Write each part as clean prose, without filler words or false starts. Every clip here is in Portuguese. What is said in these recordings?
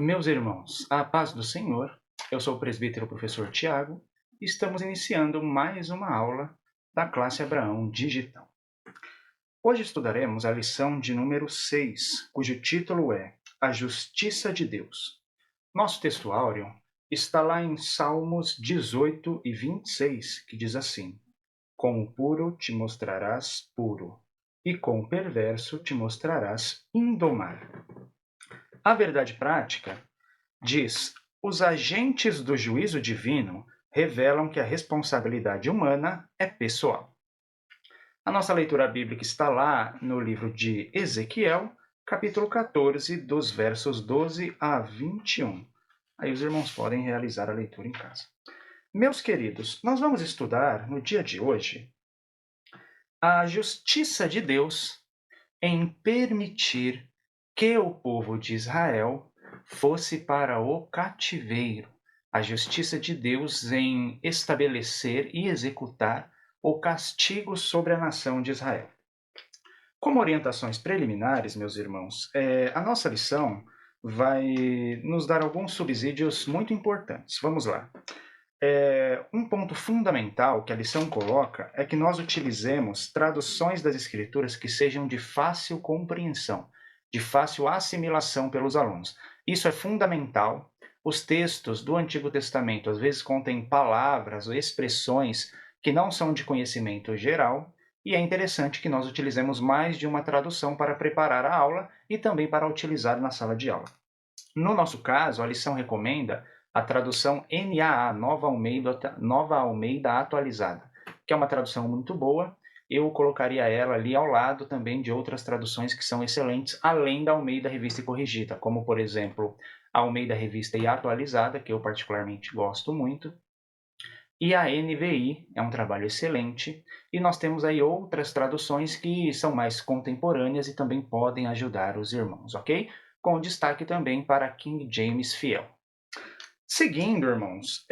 Meus irmãos, a paz do Senhor, eu sou o presbítero professor Tiago e estamos iniciando mais uma aula da classe Abraão Digital. Hoje estudaremos a lição de número 6, cujo título é A Justiça de Deus. Nosso texto áureo está lá em Salmos 18 e 26, que diz assim: Com o puro te mostrarás puro, e com o perverso te mostrarás indomar. A verdade prática diz: os agentes do juízo divino revelam que a responsabilidade humana é pessoal. A nossa leitura bíblica está lá no livro de Ezequiel, capítulo 14, dos versos 12 a 21. Aí os irmãos podem realizar a leitura em casa. Meus queridos, nós vamos estudar no dia de hoje a justiça de Deus em permitir que o povo de Israel fosse para o cativeiro, a justiça de Deus em estabelecer e executar o castigo sobre a nação de Israel. Como orientações preliminares, meus irmãos, a nossa lição vai nos dar alguns subsídios muito importantes. Vamos lá. Um ponto fundamental que a lição coloca é que nós utilizemos traduções das escrituras que sejam de fácil compreensão, de fácil assimilação pelos alunos. Isso é fundamental. Os textos do Antigo Testamento às vezes contêm palavras ou expressões que não são de conhecimento geral, e é interessante que nós utilizemos mais de uma tradução para preparar a aula e também para utilizar na sala de aula. No nosso caso, a lição recomenda a tradução NAA, Nova Almeida Atualizada, que é uma tradução muito boa. Eu colocaria ela ali ao lado também de outras traduções que são excelentes, além da Almeida Revista e Corrigida, como, por exemplo, a Almeida Revista e Atualizada, que eu particularmente gosto muito, e a NVI, é um trabalho excelente, e nós temos aí outras traduções que são mais contemporâneas e também podem ajudar os irmãos, ok? Com destaque também para King James Fiel. Seguindo, irmãos,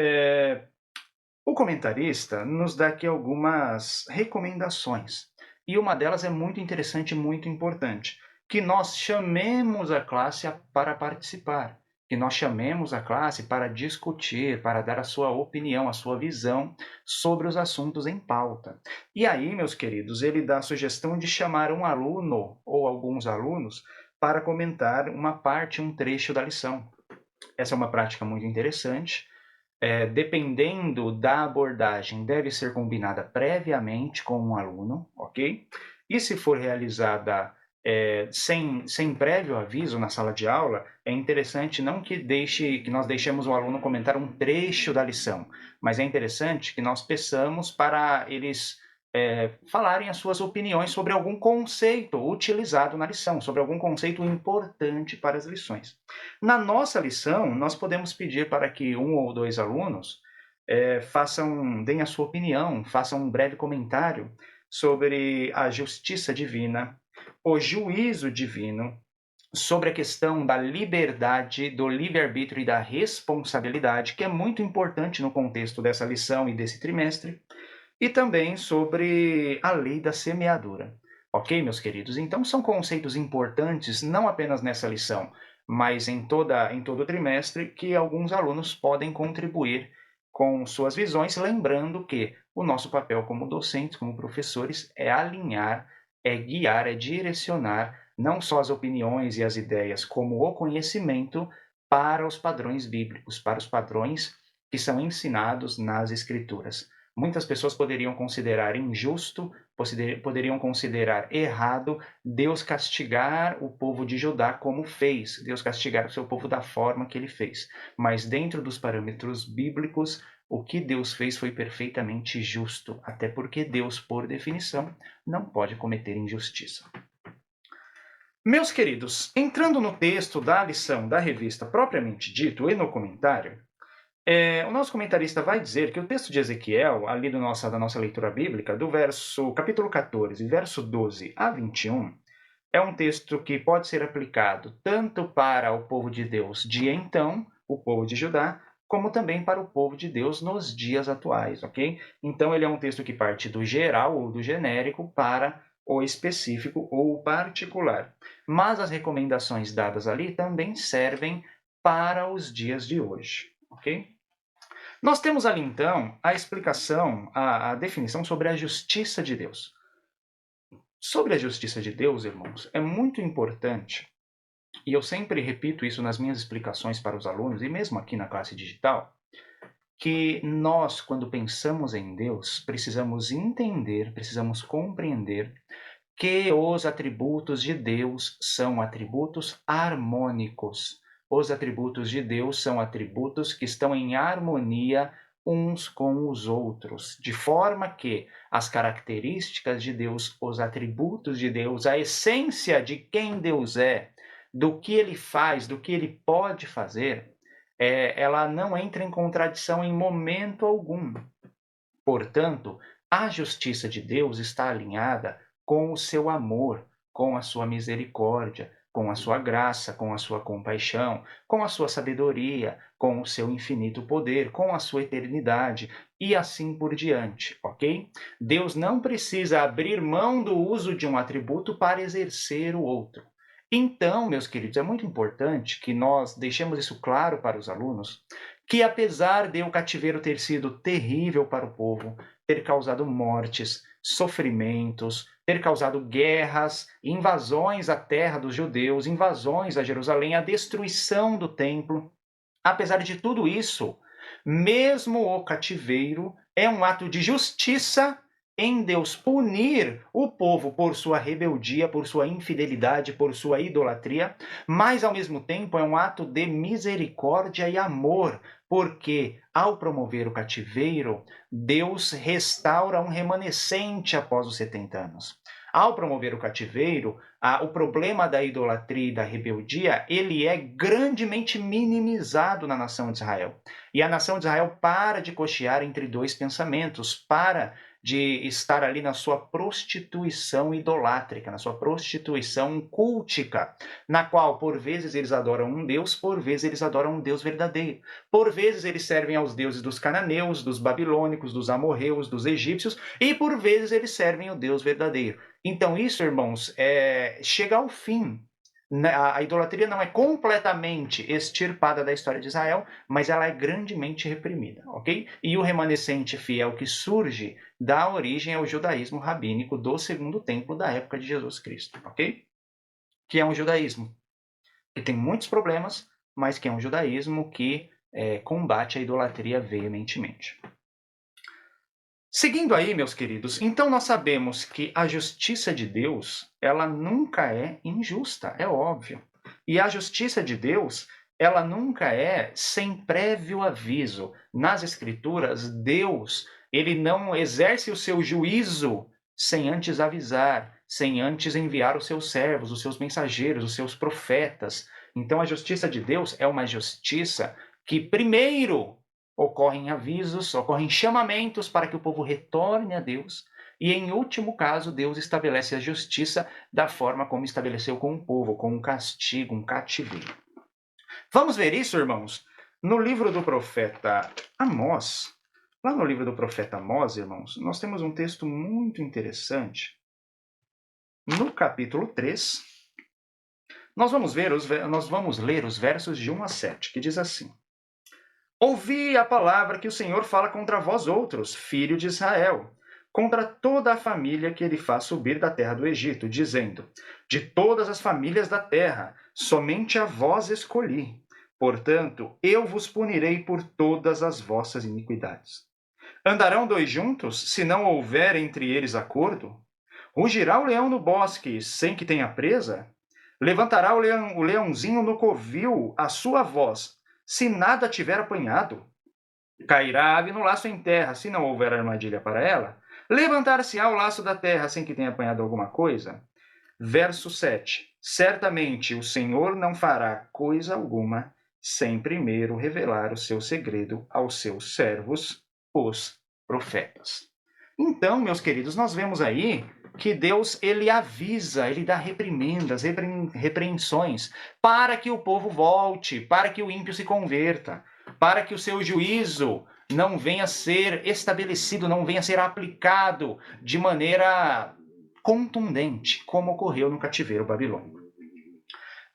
o comentarista nos dá aqui algumas recomendações. E uma delas é muito interessante e muito importante, que nós chamemos a classe para participar, que nós chamemos a classe para discutir, para dar a sua opinião, a sua visão sobre os assuntos em pauta. E aí, meus queridos, ele dá a sugestão de chamar um aluno ou alguns alunos para comentar uma parte, um trecho da lição. Essa é uma prática muito interessante. Dependendo da abordagem, deve ser combinada previamente com um aluno, ok? E se for realizada sem prévio aviso na sala de aula, é interessante não que nós deixemos o aluno comentar um trecho da lição, mas é interessante que nós peçamos para eles falarem as suas opiniões sobre algum conceito utilizado na lição, sobre algum conceito importante para as lições. Na nossa lição, nós podemos pedir para que um ou dois alunos deem a sua opinião, façam um breve comentário sobre a justiça divina, o juízo divino, sobre a questão da liberdade, do livre-arbítrio e da responsabilidade, que é muito importante no contexto dessa lição e desse trimestre, e também sobre a lei da semeadura. Ok, meus queridos? Então, são conceitos importantes, não apenas nessa lição, mas em todo o trimestre, que alguns alunos podem contribuir com suas visões, lembrando que o nosso papel como docentes, como professores, é alinhar, é guiar, é direcionar não só as opiniões e as ideias, como o conhecimento para os padrões bíblicos, para os padrões que são ensinados nas Escrituras. Muitas pessoas poderiam considerar injusto, poderiam considerar errado Deus castigar o povo de Judá como fez, Deus castigar o seu povo da forma que ele fez. Mas dentro dos parâmetros bíblicos, o que Deus fez foi perfeitamente justo, até porque Deus, por definição, não pode cometer injustiça. Meus queridos, entrando no texto da lição da revista propriamente dito e no comentário, o nosso comentarista vai dizer que o texto de Ezequiel, ali da nossa leitura bíblica, do capítulo 14, verso 12 a 21, é um texto que pode ser aplicado tanto para o povo de Deus de então, o povo de Judá, como também para o povo de Deus nos dias atuais, ok? Então, ele é um texto que parte do geral ou do genérico para o específico ou o particular. Mas as recomendações dadas ali também servem para os dias de hoje, ok? Nós temos ali, então, a explicação, a definição sobre a justiça de Deus. Sobre a justiça de Deus, irmãos, é muito importante, e eu sempre repito isso nas minhas explicações para os alunos, e mesmo aqui na classe digital, que nós, quando pensamos em Deus, precisamos entender, precisamos compreender que os atributos de Deus são atributos harmônicos. Os atributos de Deus são atributos que estão em harmonia uns com os outros, de forma que as características de Deus, os atributos de Deus, a essência de quem Deus é, do que ele faz, do que ele pode fazer, ela não entra em contradição em momento algum. Portanto, a justiça de Deus está alinhada com o seu amor, com a sua misericórdia, com a sua graça, com a sua compaixão, com a sua sabedoria, com o seu infinito poder, com a sua eternidade e assim por diante, ok? Deus não precisa abrir mão do uso de um atributo para exercer o outro. Então, meus queridos, é muito importante que nós deixemos isso claro para os alunos, que apesar de o cativeiro ter sido terrível para o povo, ter causado mortes, sofrimentos, ter causado guerras, invasões à terra dos judeus, invasões a Jerusalém, a destruição do templo, apesar de tudo isso, mesmo o cativeiro é um ato de justiça em Deus punir o povo por sua rebeldia, por sua infidelidade, por sua idolatria, mas ao mesmo tempo é um ato de misericórdia e amor, porque ao promover o cativeiro, Deus restaura um remanescente após os 70 anos. Ao promover o cativeiro, o problema da idolatria e da rebeldia, ele é grandemente minimizado na nação de Israel. E a nação de Israel para de cochear entre dois pensamentos, para de estar ali na sua prostituição idolátrica, na sua prostituição cultica, na qual por vezes eles adoram um Deus, por vezes eles adoram um Deus verdadeiro. Por vezes eles servem aos deuses dos cananeus, dos babilônicos, dos amorreus, dos egípcios, e por vezes eles servem ao Deus verdadeiro. Então isso, irmãos, chega ao fim. A idolatria não é completamente extirpada da história de Israel, mas ela é grandemente reprimida, ok? E o remanescente fiel que surge dá origem ao judaísmo rabínico do Segundo Templo da época de Jesus Cristo, ok? Que é um judaísmo que tem muitos problemas, mas que é um judaísmo que combate a idolatria veementemente. Seguindo aí, meus queridos, então nós sabemos que a justiça de Deus, ela nunca é injusta, é óbvio. E a justiça de Deus, ela nunca é sem prévio aviso. Nas Escrituras, Deus, ele não exerce o seu juízo sem antes avisar, sem antes enviar os seus servos, os seus mensageiros, os seus profetas. Então a justiça de Deus é uma justiça que primeiro ocorrem avisos, ocorrem chamamentos para que o povo retorne a Deus, e em último caso, Deus estabelece a justiça da forma como estabeleceu com o povo, com um castigo, um cativeiro. Vamos ver isso, irmãos? No livro do profeta Amós, lá no livro do profeta Amós, irmãos, nós temos um texto muito interessante. No capítulo 3, nós vamos ler os versos de 1 a 7, que diz assim: Ouvi a palavra que o Senhor fala contra vós outros, filho de Israel, contra toda a família que ele faz subir da terra do Egito, dizendo: De todas as famílias da terra, somente a vós escolhi. Portanto, eu vos punirei por todas as vossas iniquidades. Andarão dois juntos, se não houver entre eles acordo? Rugirá o leão no bosque, sem que tenha presa? Levantará o leãozinho no covil a sua voz, se nada tiver apanhado? Cairá a ave no laço em terra, se não houver armadilha para ela? Levantar-se-á o laço da terra, sem que tenha apanhado alguma coisa? Verso 7. Certamente o Senhor não fará coisa alguma, sem primeiro revelar o seu segredo aos seus servos, os profetas. Então, meus queridos, nós vemos aí que Deus, ele avisa, ele dá reprimendas, repreensões, para que o povo volte, para que o ímpio se converta, para que o seu juízo não venha a ser estabelecido, não venha a ser aplicado de maneira contundente, como ocorreu no cativeiro babilônico.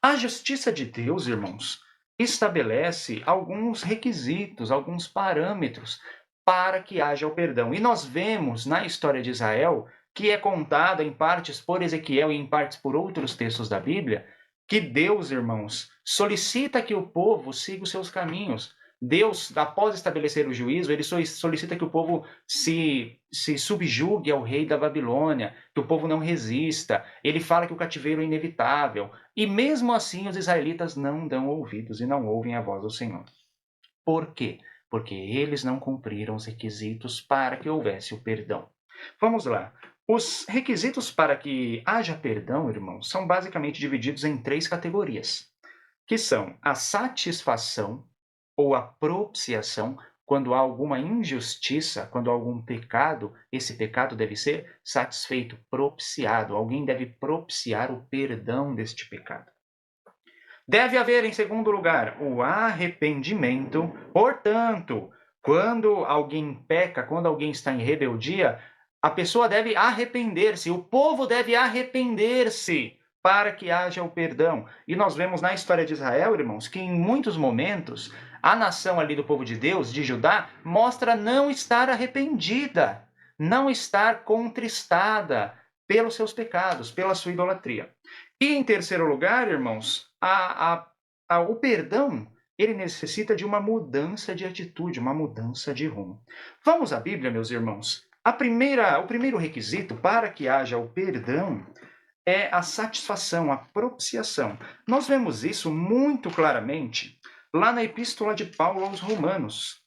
A justiça de Deus, irmãos, estabelece alguns requisitos, alguns parâmetros para que haja o perdão. E nós vemos na história de Israel, que é contada em partes por Ezequiel e em partes por outros textos da Bíblia, que Deus, irmãos, solicita que o povo siga os seus caminhos. Deus, após estabelecer o juízo, ele solicita que o povo se subjugue ao rei da Babilônia, que o povo não resista. Ele fala que o cativeiro é inevitável. E mesmo assim, os israelitas não dão ouvidos e não ouvem a voz do Senhor. Por quê? Porque eles não cumpriram os requisitos para que houvesse o perdão. Vamos lá. Os requisitos para que haja perdão, irmãos, são basicamente divididos em 3 categorias, que são a satisfação ou a propiciação, quando há alguma injustiça, quando há algum pecado, esse pecado deve ser satisfeito, propiciado. Alguém deve propiciar o perdão deste pecado. Deve haver, em segundo lugar, o arrependimento. Portanto, quando alguém peca, quando alguém está em rebeldia, a pessoa deve arrepender-se, o povo deve arrepender-se para que haja o perdão. E nós vemos na história de Israel, irmãos, que em muitos momentos a nação ali do povo de Deus, de Judá, mostra não estar arrependida, não estar contristada pelos seus pecados, pela sua idolatria. E em terceiro lugar, irmãos, o perdão, ele necessita de uma mudança de atitude, uma mudança de rumo. Vamos à Bíblia, meus irmãos. O primeiro requisito para que haja o perdão é a satisfação, a propiciação. Nós vemos isso muito claramente lá na Epístola de Paulo aos Romanos.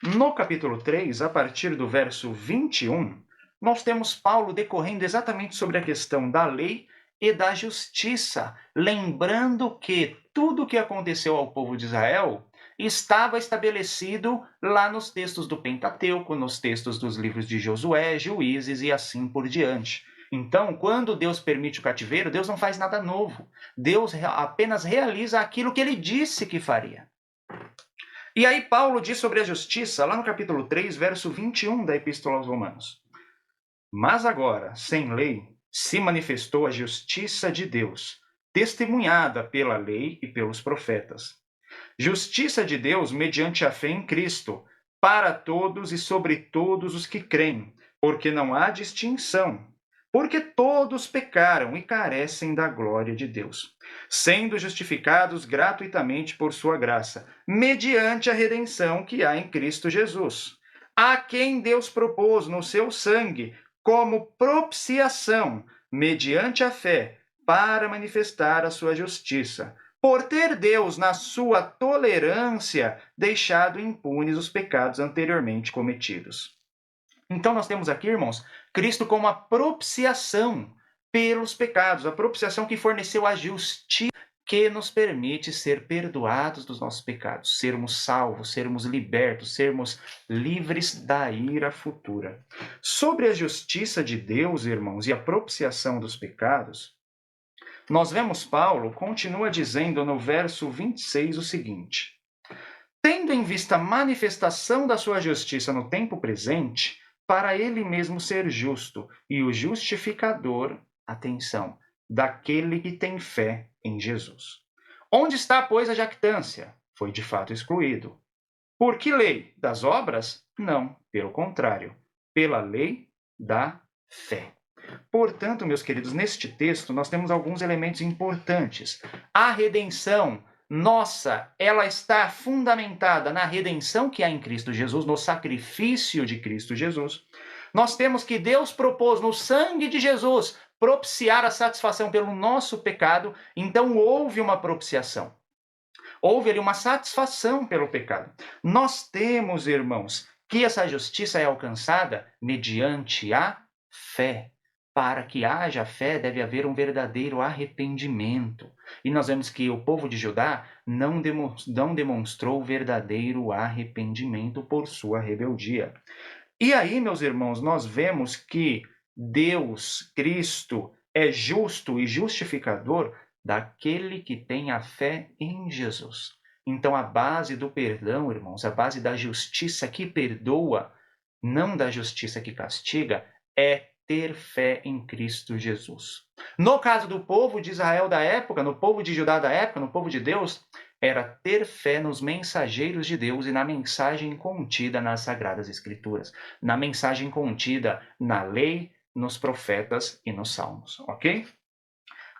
No capítulo 3, a partir do verso 21, nós temos Paulo decorrendo exatamente sobre a questão da lei e da justiça, lembrando que tudo o que aconteceu ao povo de Israel estava estabelecido lá nos textos do Pentateuco, nos textos dos livros de Josué, Juízes e assim por diante. Então, quando Deus permite o cativeiro, Deus não faz nada novo. Deus apenas realiza aquilo que ele disse que faria. E aí Paulo diz sobre a justiça, lá no capítulo 3, verso 21 da Epístola aos Romanos. Mas agora, sem lei, se manifestou a justiça de Deus, testemunhada pela lei e pelos profetas. Justiça de Deus mediante a fé em Cristo, para todos e sobre todos os que creem, porque não há distinção. Porque todos pecaram e carecem da glória de Deus, sendo justificados gratuitamente por sua graça, mediante a redenção que há em Cristo Jesus, a quem Deus propôs no seu sangue como propiciação, mediante a fé, para manifestar a sua justiça, por ter Deus, na sua tolerância, deixado impunes os pecados anteriormente cometidos. Então nós temos aqui, irmãos, Cristo como a propiciação pelos pecados, a propiciação que forneceu a justiça que nos permite ser perdoados dos nossos pecados, sermos salvos, sermos libertos, sermos livres da ira futura. Sobre a justiça de Deus, irmãos, e a propiciação dos pecados, nós vemos Paulo continua dizendo no verso 26 o seguinte: tendo em vista a manifestação da sua justiça no tempo presente, para ele mesmo ser justo e o justificador, atenção, daquele que tem fé em Jesus. Onde está, pois, a jactância? Foi de fato excluído. Por que lei? Das obras? Não, pelo contrário, pela lei da fé. Portanto, meus queridos, neste texto nós temos alguns elementos importantes. A redenção nossa, ela está fundamentada na redenção que há em Cristo Jesus, no sacrifício de Cristo Jesus. Nós temos que Deus propôs no sangue de Jesus propiciar a satisfação pelo nosso pecado, então houve uma propiciação. Houve ali uma satisfação pelo pecado. Nós temos, irmãos, que essa justiça é alcançada mediante a fé. Para que haja fé, deve haver um verdadeiro arrependimento. E nós vemos que o povo de Judá não demonstrou verdadeiro arrependimento por sua rebeldia. E aí, meus irmãos, nós vemos que Deus, Cristo, é justo e justificador daquele que tem a fé em Jesus. Então, a base do perdão, irmãos, a base da justiça que perdoa, não da justiça que castiga, é ter fé em Cristo Jesus. No caso do povo de Israel da época, no povo de Judá da época, no povo de Deus, era ter fé nos mensageiros de Deus e na mensagem contida nas Sagradas Escrituras, na mensagem contida na lei, nos profetas e nos salmos, ok?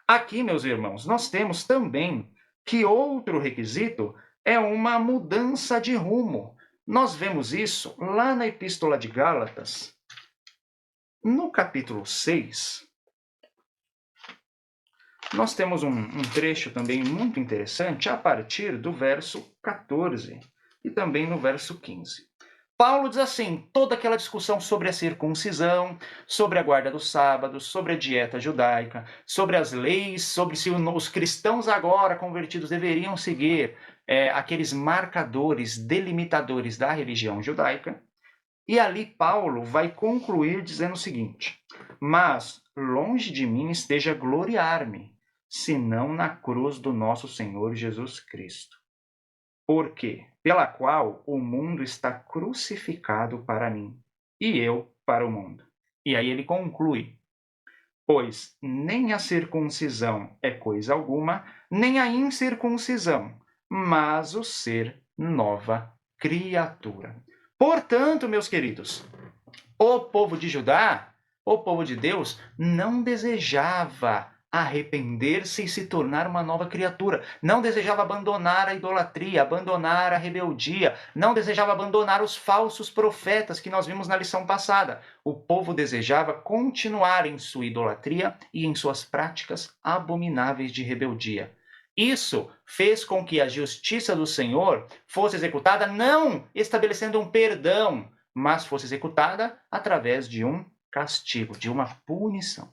Aqui, meus irmãos, nós temos também que outro requisito é uma mudança de rumo. Nós vemos isso lá na Epístola de Gálatas, no capítulo 6. Nós temos um trecho também muito interessante a partir do verso 14 e também no verso 15. Paulo diz assim, toda aquela discussão sobre a circuncisão, sobre a guarda dos sábados, sobre a dieta judaica, sobre as leis, sobre se os cristãos agora convertidos deveriam seguir aqueles marcadores, delimitadores da religião judaica. E ali Paulo vai concluir dizendo o seguinte, mas longe de mim esteja gloriar-me, senão na cruz do nosso Senhor Jesus Cristo. Porque pela qual o mundo está crucificado para mim, e eu para o mundo. E aí ele conclui, pois nem a circuncisão é coisa alguma, nem a incircuncisão, mas o ser nova criatura. Portanto, meus queridos, o povo de Judá, o povo de Deus, não desejava arrepender-se e se tornar uma nova criatura. Não desejava abandonar a idolatria, abandonar a rebeldia, não desejava abandonar os falsos profetas que nós vimos na lição passada. O povo desejava continuar em sua idolatria e em suas práticas abomináveis de rebeldia. Isso fez com que a justiça do Senhor fosse executada não estabelecendo um perdão, mas fosse executada através de um castigo, de uma punição.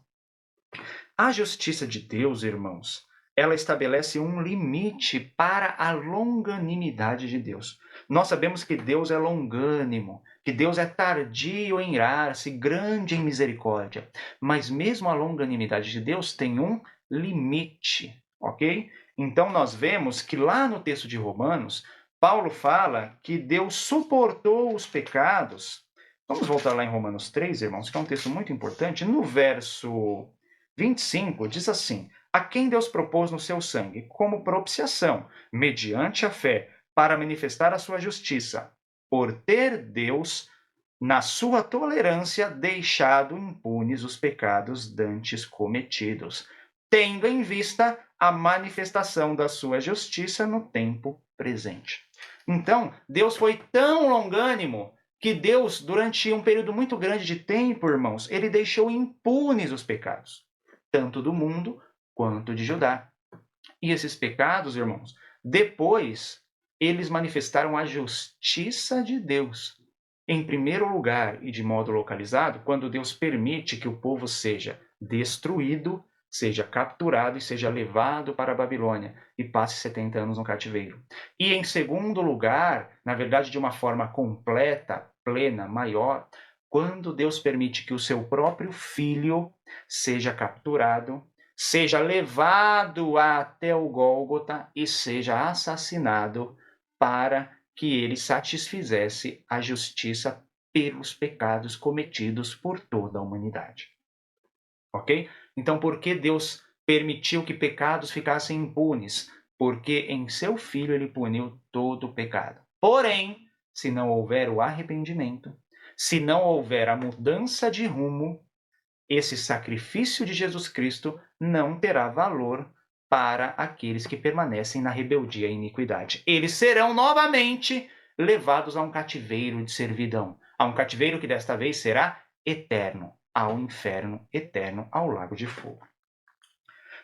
A justiça de Deus, irmãos, ela estabelece um limite para a longanimidade de Deus. Nós sabemos que Deus é longânimo, que Deus é tardio em irar-se, grande em misericórdia. Mas mesmo a longanimidade de Deus tem um limite, ok? Então nós vemos que lá no texto de Romanos, Paulo fala que Deus suportou os pecados. Vamos voltar lá em Romanos 3, irmãos, que é um texto muito importante. No verso 25 diz assim, a quem Deus propôs no seu sangue como propiciação, mediante a fé, para manifestar a sua justiça, por ter Deus, na sua tolerância, deixado impunes os pecados dantes cometidos, tendo em vista a manifestação da sua justiça no tempo presente. Então, Deus foi tão longânimo que Deus, durante um período muito grande de tempo, irmãos, ele deixou impunes os pecados, tanto do mundo quanto de Judá. E esses pecados, irmãos, depois eles manifestaram a justiça de Deus. Em primeiro lugar, e de modo localizado, quando Deus permite que o povo seja destruído, seja capturado e seja levado para a Babilônia e passe 70 anos no cativeiro. E em segundo lugar, na verdade de uma forma completa, plena, maior, quando Deus permite que o seu próprio filho seja capturado, seja levado até o Gólgota e seja assassinado para que ele satisfizesse a justiça pelos pecados cometidos por toda a humanidade. Ok? Então, por que Deus permitiu que pecados ficassem impunes? Porque em seu Filho ele puniu todo o pecado. Porém, se não houver o arrependimento, se não houver a mudança de rumo, esse sacrifício de Jesus Cristo não terá valor para aqueles que permanecem na rebeldia e iniquidade. Eles serão novamente levados a um cativeiro de servidão, a um cativeiro que desta vez será eterno, ao inferno eterno, ao lago de fogo.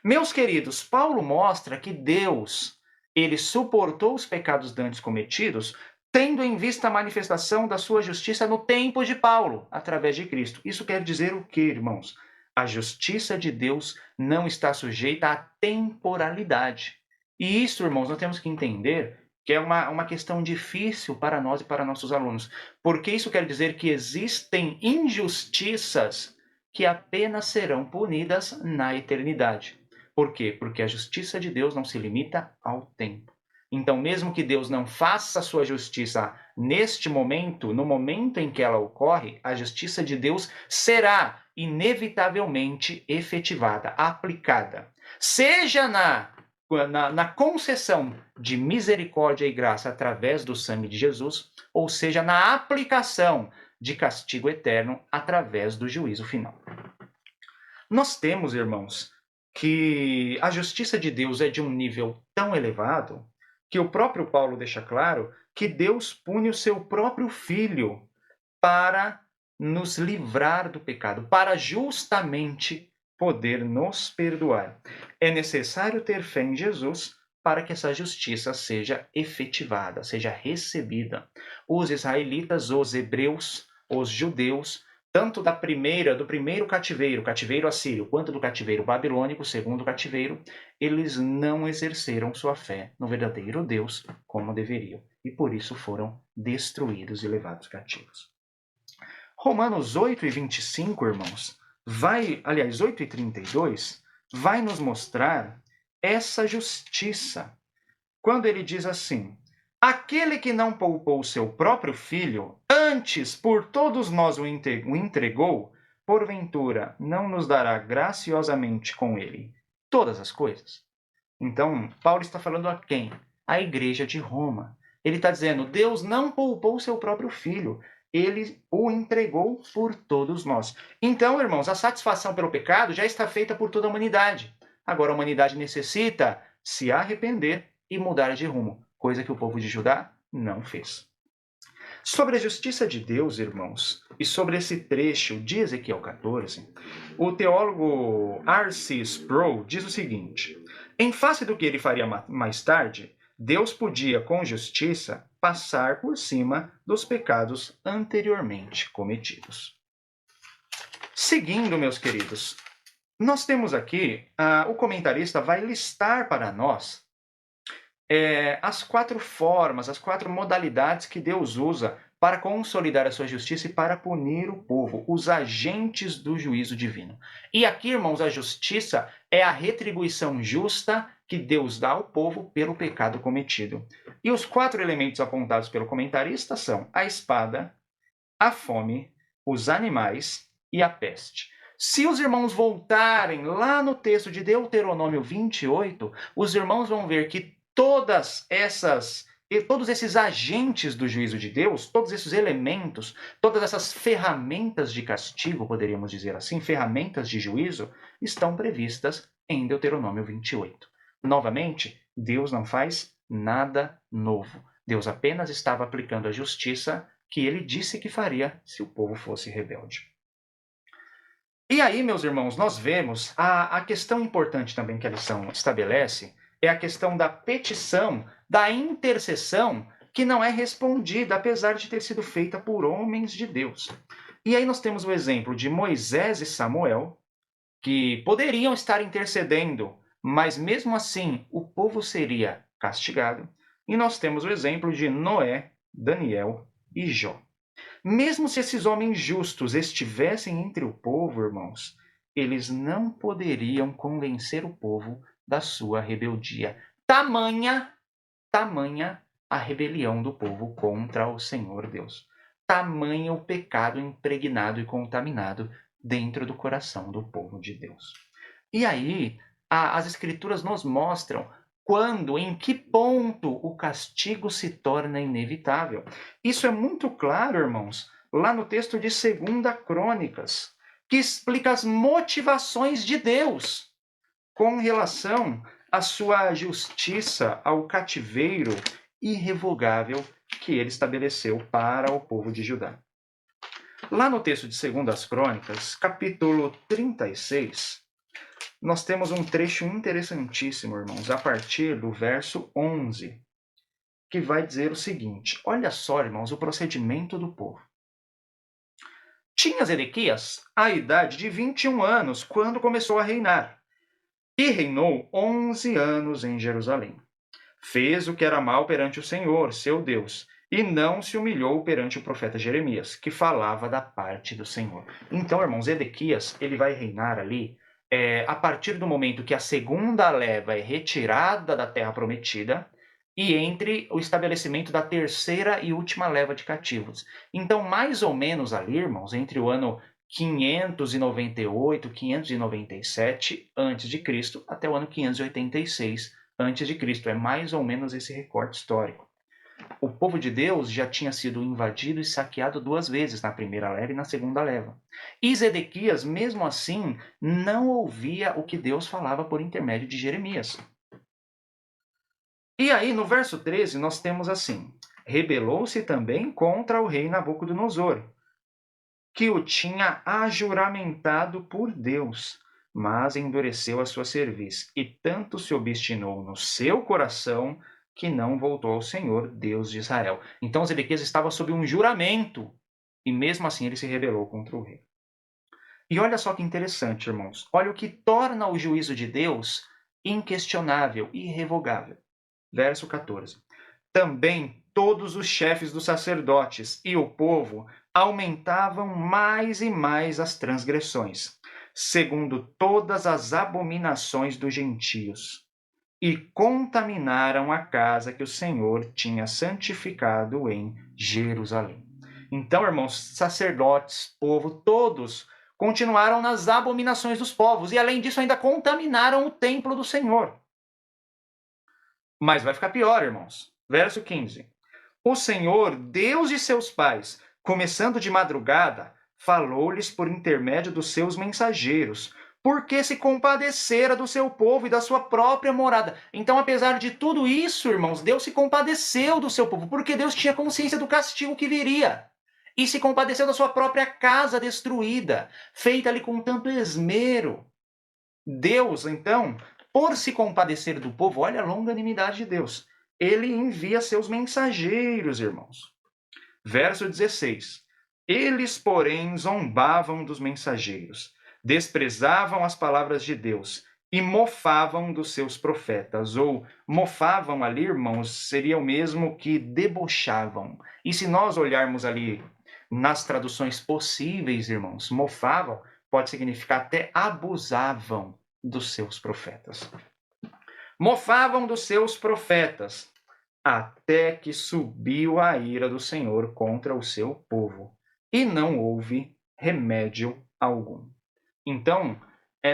Meus queridos, Paulo mostra que Deus, ele suportou os pecados dantes cometidos, tendo em vista a manifestação da sua justiça no tempo de Paulo, através de Cristo. Isso quer dizer o quê, irmãos? A justiça de Deus não está sujeita à temporalidade. E isso, irmãos, nós temos que entender que é uma questão difícil para nós e para nossos alunos, porque isso quer dizer que existem injustiças que apenas serão punidas na eternidade. Por quê? Porque a justiça de Deus não se limita ao tempo. Então, mesmo que Deus não faça a sua justiça neste momento, no momento em que ela ocorre, a justiça de Deus será inevitavelmente efetivada, aplicada. Seja na na concessão de misericórdia e graça através do sangue de Jesus, ou seja, na aplicação de castigo eterno através do juízo final. Nós temos, irmãos, que a justiça de Deus é de um nível tão elevado que o próprio Paulo deixa claro que Deus pune o seu próprio Filho para nos livrar do pecado, para justamente poder nos perdoar. É necessário ter fé em Jesus para que essa justiça seja efetivada, seja recebida. Os israelitas, os hebreus, os judeus, tanto do primeiro cativeiro, cativeiro assírio, quanto do cativeiro babilônico, segundo cativeiro, eles não exerceram sua fé no verdadeiro Deus como deveriam, e por isso foram destruídos e levados cativos. Romanos 8:25, irmãos, 8:32, vai nos mostrar essa justiça. Quando ele diz assim: aquele que não poupou seu próprio filho, antes por todos nós o entregou, porventura não nos dará graciosamente com ele todas as coisas? Então, Paulo está falando a quem? A igreja de Roma. Ele está dizendo, Deus não poupou seu próprio filho, ele o entregou por todos nós. Então, irmãos, a satisfação pelo pecado já está feita por toda a humanidade. Agora a humanidade necessita se arrepender e mudar de rumo, coisa que o povo de Judá não fez. Sobre a justiça de Deus, irmãos, e sobre esse trecho de Ezequiel 14, o teólogo R.C. Sproul diz o seguinte: em face do que ele faria mais tarde, Deus podia, com justiça, passar por cima dos pecados anteriormente cometidos. Seguindo, meus queridos, nós temos aqui, o comentarista vai listar para nós as 4 formas, as 4 modalidades que Deus usa para consolidar a sua justiça e para punir o povo, os agentes do juízo divino. E aqui, irmãos, a justiça é a retribuição justa que Deus dá ao povo pelo pecado cometido. E os 4 elementos apontados pelo comentarista são a espada, a fome, os animais e a peste. Se os irmãos voltarem lá no texto de Deuteronômio 28, os irmãos vão ver que todos esses agentes do juízo de Deus, todos esses elementos, todas essas ferramentas de castigo, poderíamos dizer assim, ferramentas de juízo, estão previstas em Deuteronômio 28. Novamente, Deus não faz nada novo. Deus apenas estava aplicando a justiça que ele disse que faria se o povo fosse rebelde. E aí, meus irmãos, nós vemos a questão importante também que a lição estabelece, é a questão da petição, da intercessão, que não é respondida, apesar de ter sido feita por homens de Deus. E aí nós temos o exemplo de Moisés e Samuel, que poderiam estar intercedendo, mas mesmo assim o povo seria castigado. E nós temos o exemplo de Noé, Daniel e Jó. Mesmo se esses homens justos estivessem entre o povo, irmãos, eles não poderiam convencer o povo da sua rebeldia. Tamanha a rebelião do povo contra o Senhor Deus. Tamanho o pecado impregnado e contaminado dentro do coração do povo de Deus. E aí, as Escrituras nos mostram quando, em que ponto o castigo se torna inevitável. Isso é muito claro, irmãos, lá no texto de 2 Crônicas, que explica as motivações de Deus com relação à sua justiça, ao cativeiro irrevogável que ele estabeleceu para o povo de Judá. Lá no texto de 2 Crônicas, capítulo 36, nós temos um trecho interessantíssimo, irmãos, a partir do verso 11, que vai dizer o seguinte: olha só, irmãos, o procedimento do povo. Tinha Zedequias a idade de 21 anos quando começou a reinar, e reinou 11 anos em Jerusalém. Fez o que era mal perante o Senhor, seu Deus, e não se humilhou perante o profeta Jeremias, que falava da parte do Senhor. Então, irmãos, Zedequias, ele vai reinar ali a partir do momento que a segunda leva é retirada da terra prometida e entre o estabelecimento da terceira e última leva de cativos. Então, mais ou menos ali, irmãos, entre o ano 598, 597 a.C. até o ano 586 antes de Cristo. É mais ou menos esse recorte histórico. O povo de Deus já tinha sido invadido e saqueado 2 vezes, na primeira leva e na segunda leva. E Zedequias, mesmo assim, não ouvia o que Deus falava por intermédio de Jeremias. E aí, no verso 13, nós temos assim: rebelou-se também contra o rei Nabucodonosor, que o tinha ajuramentado por Deus, mas endureceu a sua cerviz, e tanto se obstinou no seu coração que não voltou ao Senhor, Deus de Israel. Então Zedequias estava sob um juramento, e mesmo assim ele se rebelou contra o rei. E olha só que interessante, irmãos. Olha o que torna o juízo de Deus inquestionável e irrevogável. Verso 14. Também todos os chefes dos sacerdotes e o povo aumentavam mais e mais as transgressões, segundo todas as abominações dos gentios, e contaminaram a casa que o Senhor tinha santificado em Jerusalém. Então, irmãos, sacerdotes, povo, todos continuaram nas abominações dos povos, e além disso ainda contaminaram o templo do Senhor. Mas vai ficar pior, irmãos. Verso 15. O Senhor, Deus de seus pais, começando de madrugada, falou-lhes por intermédio dos seus mensageiros, porque se compadecera do seu povo e da sua própria morada. Então, apesar de tudo isso, irmãos, Deus se compadeceu do seu povo, porque Deus tinha consciência do castigo que viria. E se compadeceu da sua própria casa destruída, feita ali com tanto esmero. Deus, então, por se compadecer do povo, olha a longanimidade de Deus. Ele envia seus mensageiros, irmãos. Verso 16. Eles, porém, zombavam dos mensageiros, desprezavam as palavras de Deus e mofavam dos seus profetas. Ou mofavam ali, irmãos, seria o mesmo que debochavam. E se nós olharmos ali nas traduções possíveis, irmãos, mofavam pode significar até abusavam dos seus profetas. Mofavam dos seus profetas, até que subiu a ira do Senhor contra o seu povo, e não houve remédio algum. Então,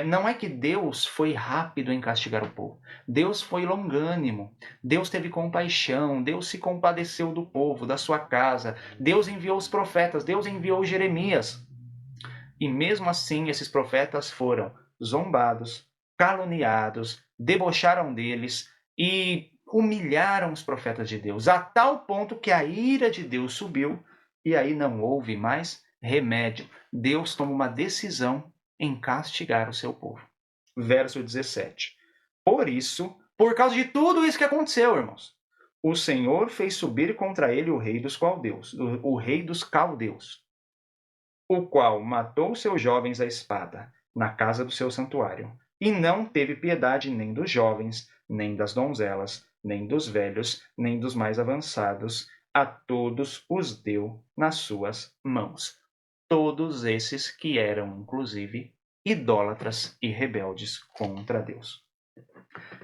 não é que Deus foi rápido em castigar o povo. Deus foi longânimo. Deus teve compaixão. Deus se compadeceu do povo, da sua casa. Deus enviou os profetas. Deus enviou Jeremias. E mesmo assim, esses profetas foram zombados, caluniados, debocharam deles e humilharam os profetas de Deus, a tal ponto que a ira de Deus subiu e aí não houve mais remédio. Deus toma uma decisão em castigar o seu povo. Verso 17. Por isso, por causa de tudo isso que aconteceu, irmãos, o Senhor fez subir contra ele o rei dos caldeus, o qual matou seus jovens à espada na casa do seu santuário, e não teve piedade nem dos jovens, nem das donzelas, nem dos velhos, nem dos mais avançados, a todos os deu nas suas mãos. Todos esses que eram, inclusive, idólatras e rebeldes contra Deus.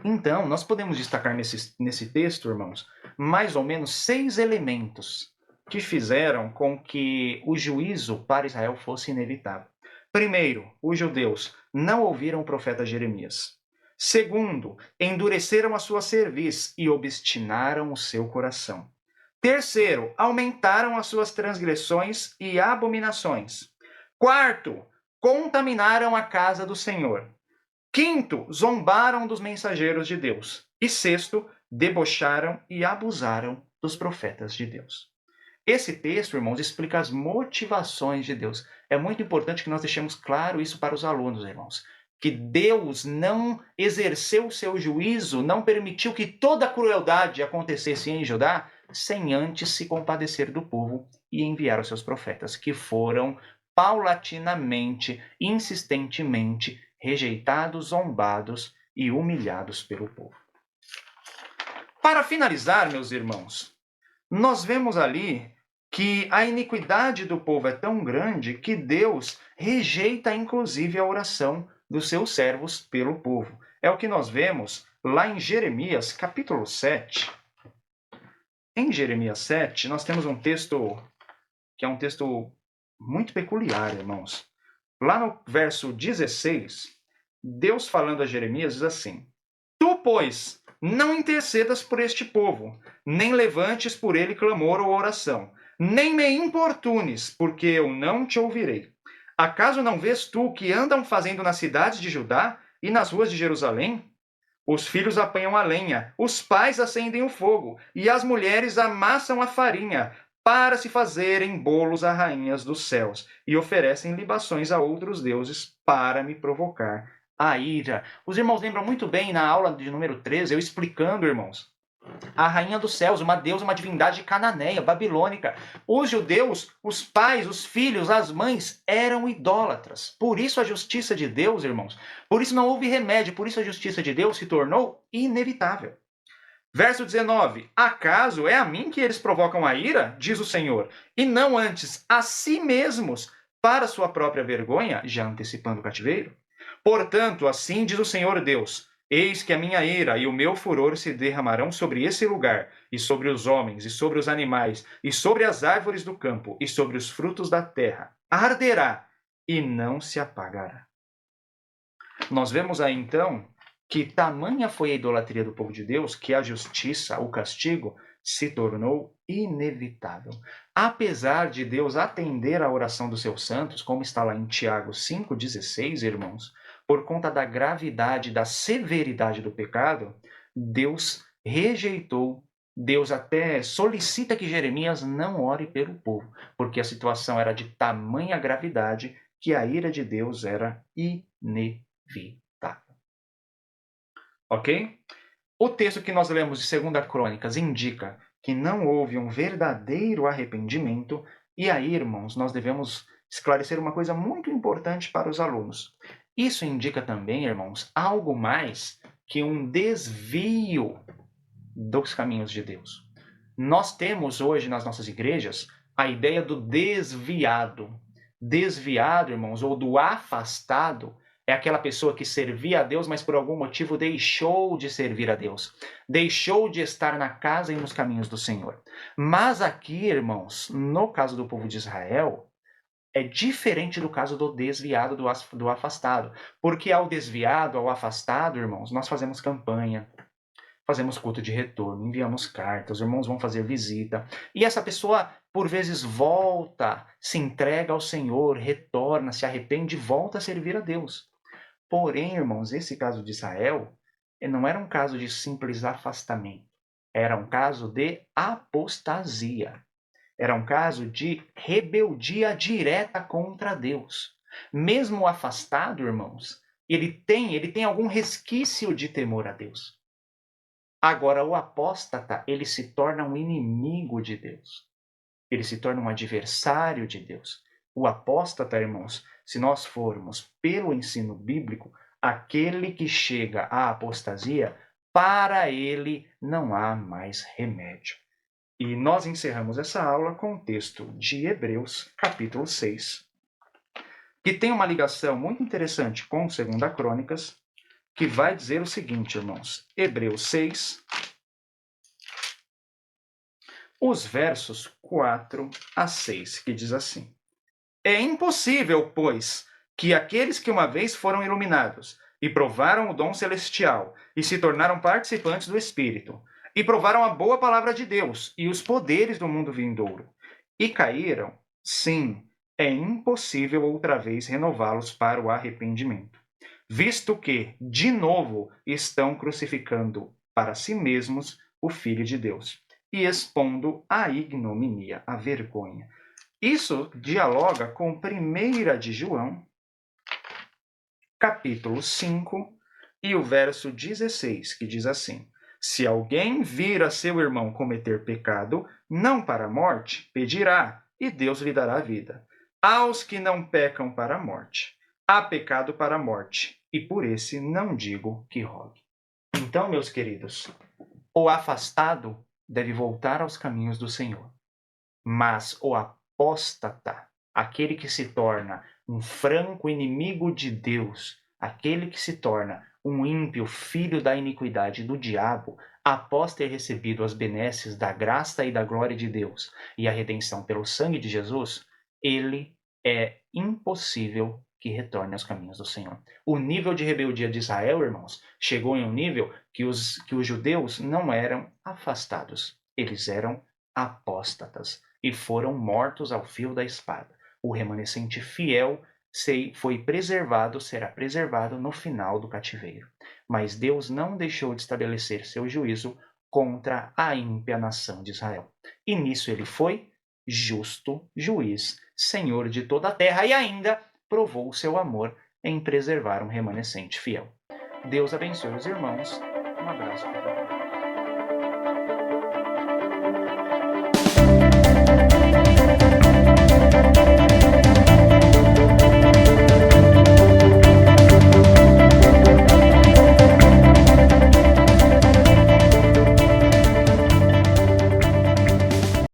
Então, nós podemos destacar nesse texto, irmãos, mais ou menos 6 elementos que fizeram com que o juízo para Israel fosse inevitável. Primeiro, os judeus não ouviram o profeta Jeremias. Segundo, endureceram a sua cerviz e obstinaram o seu coração. Terceiro, aumentaram as suas transgressões e abominações. Quarto, contaminaram a casa do Senhor. Quinto, zombaram dos mensageiros de Deus. E sexto, debocharam e abusaram dos profetas de Deus. Esse texto, irmãos, explica as motivações de Deus. É muito importante que nós deixemos claro isso para os alunos, irmãos. Que Deus não exerceu o seu juízo, não permitiu que toda a crueldade acontecesse em Judá, sem antes se compadecer do povo e enviar os seus profetas, que foram paulatinamente, insistentemente rejeitados, zombados e humilhados pelo povo. Para finalizar, meus irmãos, nós vemos ali que a iniquidade do povo é tão grande que Deus rejeita inclusive a oração dos seus servos pelo povo. É o que nós vemos lá em Jeremias, capítulo 7. Em Jeremias 7, nós temos um texto que é um texto muito peculiar, irmãos. Lá no verso 16, Deus falando a Jeremias diz assim: Tu, pois, não intercedas por este povo, nem levantes por ele clamor ou oração, nem me importunes, porque eu não te ouvirei. Acaso não vês tu o que andam fazendo nas cidades de Judá e nas ruas de Jerusalém? Os filhos apanham a lenha, os pais acendem o fogo, e as mulheres amassam a farinha, para se fazerem bolos a rainhas dos céus, e oferecem libações a outros deuses para me provocar a ira. Os irmãos lembram muito bem na aula de número 13, eu explicando, irmãos, a rainha dos céus, uma deusa, uma divindade cananeia, babilônica. Os judeus, os pais, os filhos, as mães eram idólatras. Por isso a justiça de Deus, irmãos, por isso não houve remédio, por isso a justiça de Deus se tornou inevitável. Verso 19: Acaso é a mim que eles provocam a ira, diz o Senhor, e não antes a si mesmos, para sua própria vergonha, já antecipando o cativeiro? Portanto, assim diz o Senhor Deus: Eis que a minha ira e o meu furor se derramarão sobre esse lugar, e sobre os homens, e sobre os animais, e sobre as árvores do campo, e sobre os frutos da terra. Arderá e não se apagará. Nós vemos aí então que tamanha foi a idolatria do povo de Deus que a justiça, o castigo, se tornou inevitável. Apesar de Deus atender à oração dos seus santos, como está lá em Tiago 5,16, irmãos, por conta da gravidade, da severidade do pecado, Deus rejeitou, Deus até solicita que Jeremias não ore pelo povo, porque a situação era de tamanha gravidade que a ira de Deus era inevitável. Ok? O texto que nós lemos de 2 Crônicas indica que não houve um verdadeiro arrependimento, e aí, irmãos, nós devemos esclarecer uma coisa muito importante para os alunos. Isso indica também, irmãos, algo mais que um desvio dos caminhos de Deus. Nós temos hoje nas nossas igrejas a ideia do desviado. Desviado, irmãos, ou do afastado, é aquela pessoa que servia a Deus, mas por algum motivo deixou de servir a Deus. Deixou de estar na casa e nos caminhos do Senhor. Mas aqui, irmãos, no caso do povo de Israel, é diferente do caso do desviado, do afastado. Porque ao desviado, ao afastado, irmãos, nós fazemos campanha, fazemos culto de retorno, enviamos cartas, os irmãos vão fazer visita. E essa pessoa, por vezes, volta, se entrega ao Senhor, retorna, se arrepende e volta a servir a Deus. Porém, irmãos, esse caso de Israel não era um caso de simples afastamento. Era um caso de apostasia. Era um caso de rebeldia direta contra Deus. Mesmo afastado, irmãos, ele tem algum resquício de temor a Deus. Agora, o apóstata, ele se torna um inimigo de Deus. Ele se torna um adversário de Deus. O apóstata, irmãos, se nós formos pelo ensino bíblico, aquele que chega à apostasia, para ele não há mais remédio. E nós encerramos essa aula com o texto de Hebreus, capítulo 6, que tem uma ligação muito interessante com 2 Crônicas, que vai dizer o seguinte, irmãos. Hebreus 6, os versos 4 a 6, que diz assim: É impossível, pois, que aqueles que uma vez foram iluminados e provaram o dom celestial e se tornaram participantes do Espírito, e provaram a boa palavra de Deus e os poderes do mundo vindouro, e caíram, sim, é impossível outra vez renová-los para o arrependimento, visto que, de novo, estão crucificando para si mesmos o Filho de Deus e expondo a ignominia, a vergonha. Isso dialoga com 1 de João, capítulo 5, e o verso 16, que diz assim: Se alguém vir a seu irmão cometer pecado, não para a morte, pedirá, e Deus lhe dará vida. Aos que não pecam para a morte, há pecado para a morte, e por esse não digo que rogue. Então, meus queridos, o afastado deve voltar aos caminhos do Senhor, mas o apóstata, aquele que se torna um franco inimigo de Deus, aquele que se torna um ímpio filho da iniquidade do diabo, após ter recebido as benesses da graça e da glória de Deus e a redenção pelo sangue de Jesus, ele é impossível que retorne aos caminhos do Senhor. O nível de rebeldia de Israel, irmãos, chegou em um nível que os judeus não eram afastados, eles eram apóstatas e foram mortos ao fio da espada. O remanescente fiel foi preservado, será preservado no final do cativeiro. Mas Deus não deixou de estabelecer seu juízo contra a ímpia nação de Israel. E nisso ele foi justo juiz, senhor de toda a terra, e ainda provou o seu amor em preservar um remanescente fiel. Deus abençoe os irmãos. Um abraço.